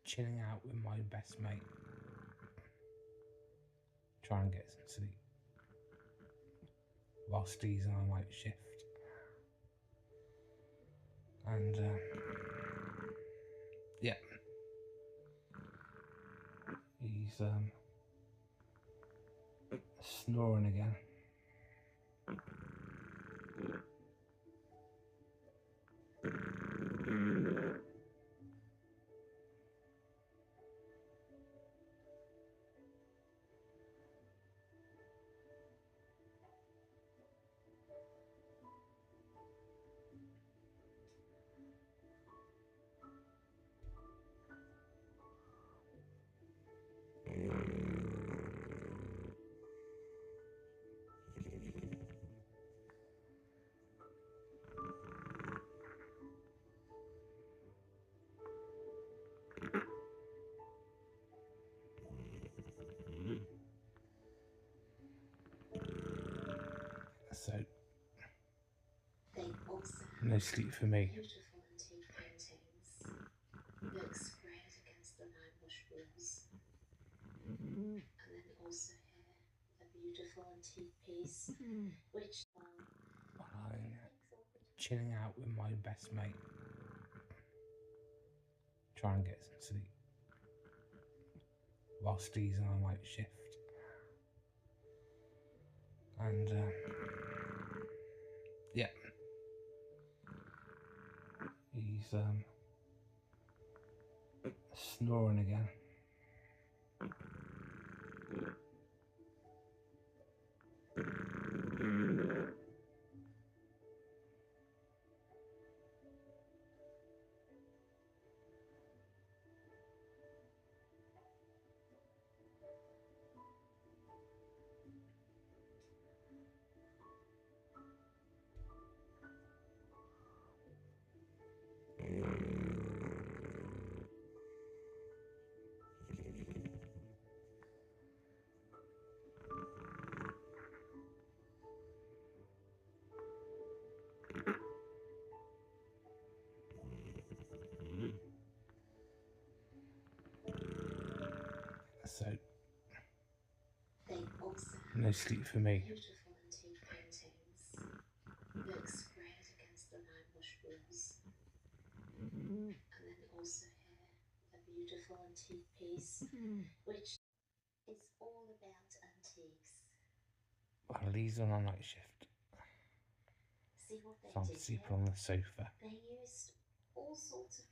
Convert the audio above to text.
chilling out with my best mate, trying to get some sleep whilst he's on a night shift. And yeah, he's snoring again. So, no sleep for me. Beautiful antique paintings look spread against the limewash walls. And then also here, a beautiful antique piece, which I'm chilling out with my best mate, trying to get some sleep whilst he's on a night shift. And yeah, he's snoring again. So, no sleep for me. beautiful antique paintings look spread against the limewash walls. And then also here, a beautiful antique piece, which is all about antiques. Well, he's on a night shift, See what they so I'm did sleeping here? on the sofa. They used all sorts of